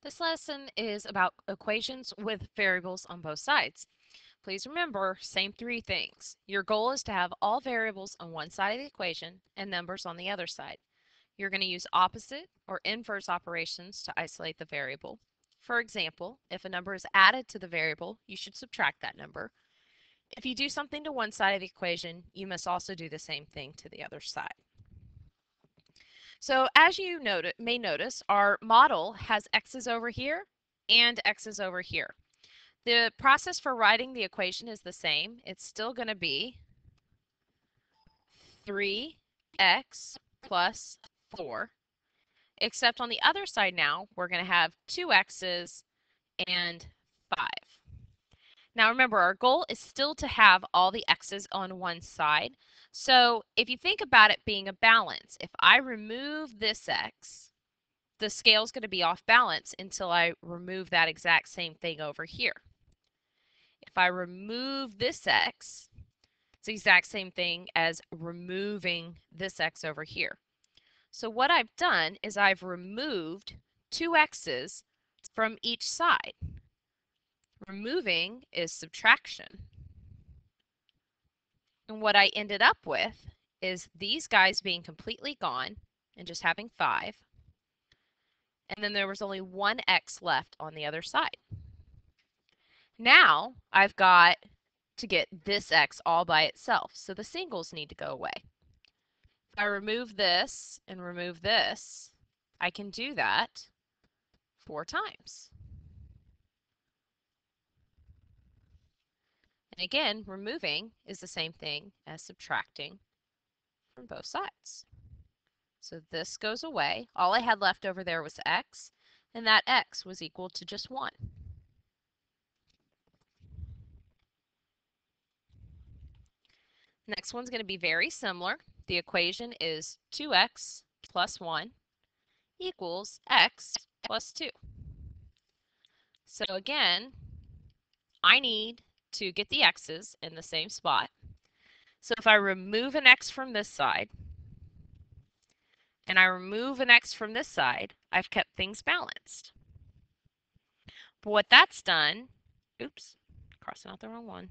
This lesson is about equations with variables on both sides. Please remember, same three things. Your goal is to have all variables on one side of the equation and numbers on the other side. You're going to use opposite or inverse operations to isolate the variable. For example, if a number is added to the variable, you should subtract that number. If you do something to one side of the equation, you must also do the same thing to the other side. So as you may notice, our model has x's over here and x's over here. The process for writing the equation is the same. It's still going to be 3x plus 4, except on the other side now, we're going to have 2 x's and 5. Now remember, our goal is still to have all the x's on one side. So if you think about it being a balance, if I remove this x, the scale's going to be off balance until I remove that exact same thing over here. If I remove this x, it's the exact same thing as removing this x over here. So what I've done is I've removed 2 x's from each side. Removing is subtraction. And what I ended up with is these guys being completely gone and just having 5. And then there was only 1 x left on the other side. Now I've got to get this x all by itself, so the singles need to go away. If I remove this and remove this, I can do that 4 times. And again, removing is the same thing as subtracting from both sides. So this goes away. All I had left over there was x, and that x was equal to just 1. Next one's going to be very similar. The equation is 2x plus 1 equals x plus 2. So again, I need to get the x's in the same spot. So if I remove an x from this side and I remove an x from this side, I've kept things balanced. But what that's done, oops, crossing out the wrong one.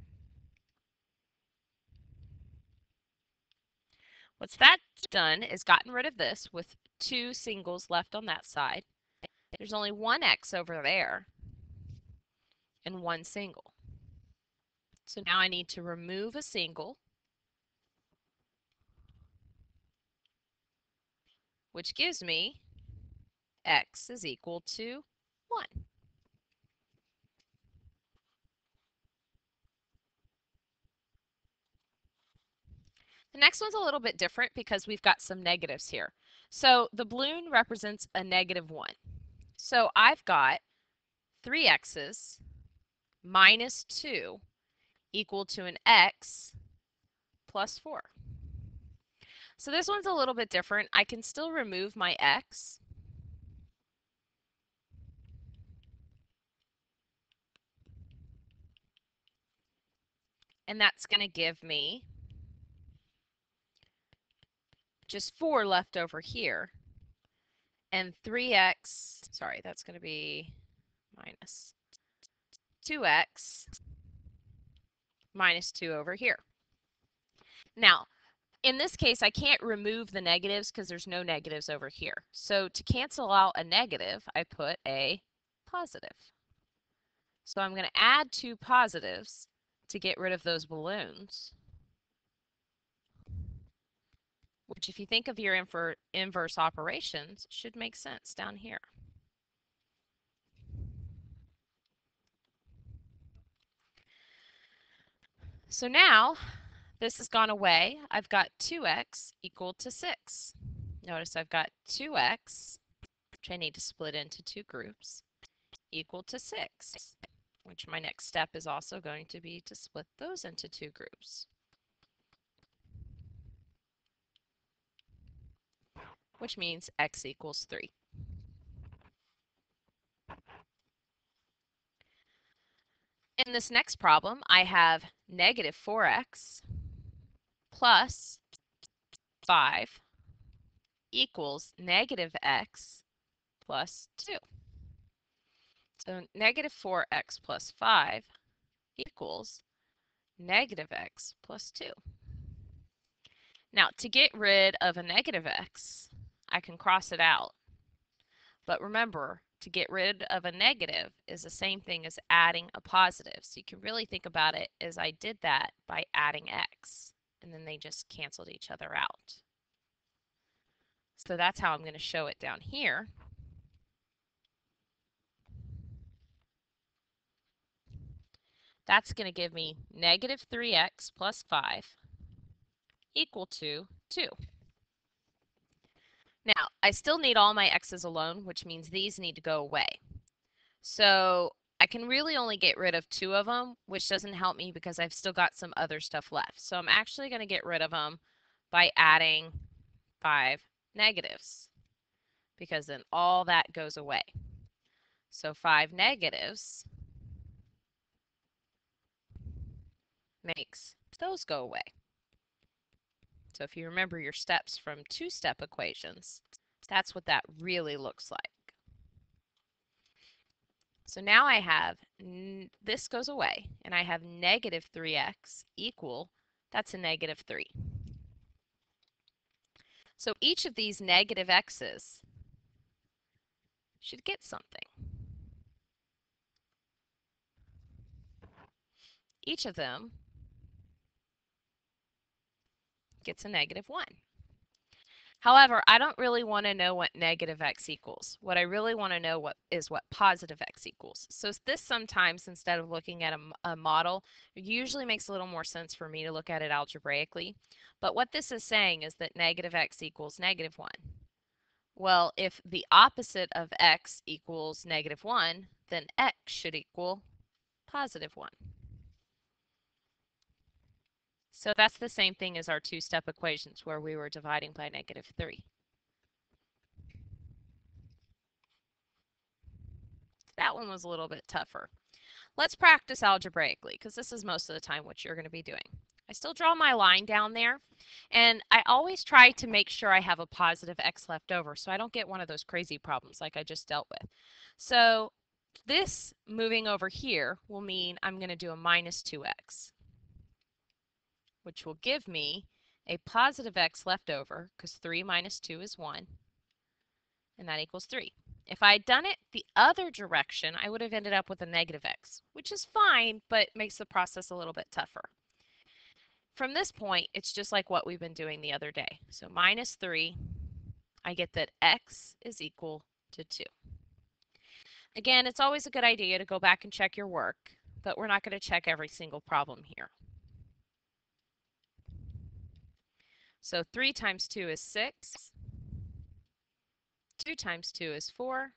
What's that done is gotten rid of this with 2 singles left on that side. There's only 1 x over there and 1 single. So now I need to remove a single, which gives me x is equal to 1. The next one's a little bit different because we've got some negatives here. So the balloon represents a -1. So I've got 3 x's minus 2 equal to an x plus 4. So this one's a little bit different. I can still remove my x. And that's going to give me just 4 left over here. And 3x, sorry, that's going to be minus 2x minus 2 over here. Now, in this case, I can't remove the negatives because there's no negatives over here. So to cancel out a negative, I put a positive. So I'm going to add 2 positives to get rid of those balloons, which if you think of your inverse operations, should make sense down here. So now this has gone away. I've got 2x equal to 6. Notice I've got 2x, which I need to split into 2 groups, equal to 6, which my next step is also going to be to split those into 2 groups, which means x equals 3. In this next problem, I have negative 4x plus 5 equals negative x plus 2. So negative 4x plus 5 equals negative x plus 2. Now, to get rid of a negative x, I can cross it out. But remember, to get rid of a negative is the same thing as adding a positive. So you can really think about it as I did that by adding x, and then they just canceled each other out. So that's how I'm going to show it down here. That's going to give me negative 3x plus 5 equal to 2. Now, I still need all my x's alone, which means these need to go away. So I can really only get rid of 2 of them, which doesn't help me because I've still got some other stuff left. So I'm actually going to get rid of them by adding 5 negatives, because then all that goes away. So 5 negatives makes those go away. So if you remember your steps from two-step equations, that's what that really looks like. So now I have, this goes away, and I have negative 3x equal, that's a negative 3. So each of these negative x's should get something. Each of them gets a negative 1. However, I don't really want to know what negative x equals. What I really want to know is what positive x equals. So this sometimes, instead of looking at a model, it usually makes a little more sense for me to look at it algebraically. But what this is saying is that negative x equals negative 1. Well, if the opposite of x equals negative 1, then x should equal positive 1. So that's the same thing as our two-step equations where we were dividing by negative 3. That one was a little bit tougher. Let's practice algebraically, because this is most of the time what you're going to be doing. I still draw my line down there, and I always try to make sure I have a positive x left over so I don't get one of those crazy problems like I just dealt with. So this moving over here will mean I'm going to do a minus 2x, which will give me a positive x left over, because 3 minus 2 is 1, and that equals 3. If I had done it the other direction, I would have ended up with a negative x, which is fine, but makes the process a little bit tougher. From this point, it's just like what we've been doing the other day. So minus 3, I get that x is equal to 2. Again, it's always a good idea to go back and check your work, but we're not going to check every single problem here. So 3 times 2 is 6. 2 times 2 is 4.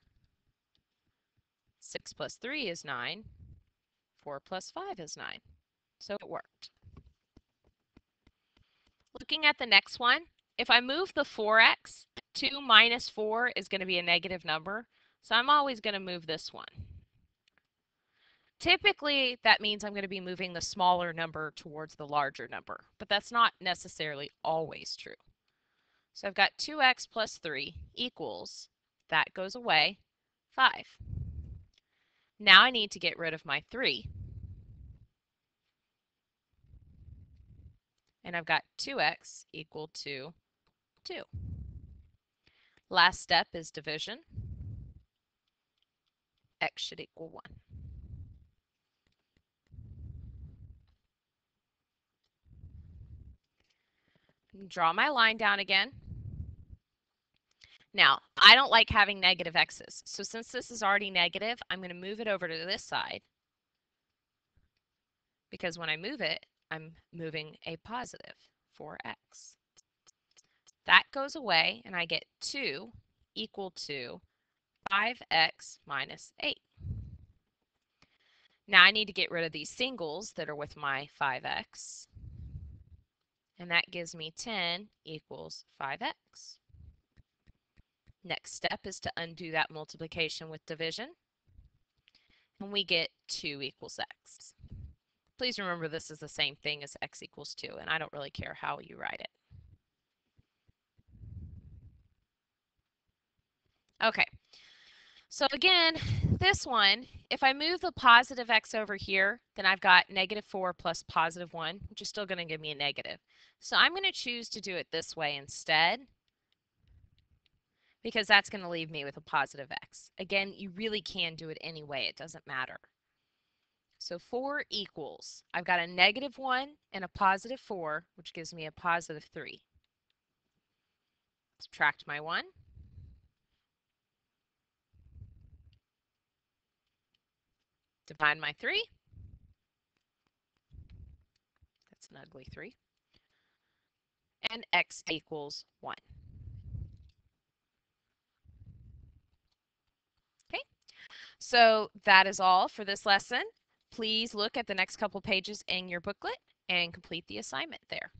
6 plus 3 is 9. 4 plus 5 is 9. So it worked. Looking at the next one, if I move the 4x, 2 minus 4 is going to be a negative number. So I'm always going to move this one. Typically, that means I'm going to be moving the smaller number towards the larger number, but that's not necessarily always true. So I've got 2x plus 3 equals, that goes away, 5. Now I need to get rid of my 3. And I've got 2x equal to 2. Last step is division. X should equal 1. Draw my line down again. Now, I don't like having negative x's. So since this is already negative, I'm going to move it over to this side. Because when I move it, I'm moving a positive 4x. That goes away, and I get 2 equal to 5x minus 8. Now I need to get rid of these singles that are with my 5x. And that gives me 10 equals 5x. Next step is to undo that multiplication with division. And we get 2 equals x. Please remember this is the same thing as x equals 2, and I don't really care how you write it. Okay, so again, this one, if I move the positive x over here, then I've got -4 plus +1, which is still going to give me a negative. So I'm going to choose to do it this way instead, because that's going to leave me with a positive x. Again, you really can do it any way. It doesn't matter. So 4 equals, I've got a -1 and a +4, which gives me a +3. Subtract my 1. Divide my 3. That's an ugly 3. And x equals 1. Okay, so that is all for this lesson. Please look at the next couple pages in your booklet and complete the assignment there.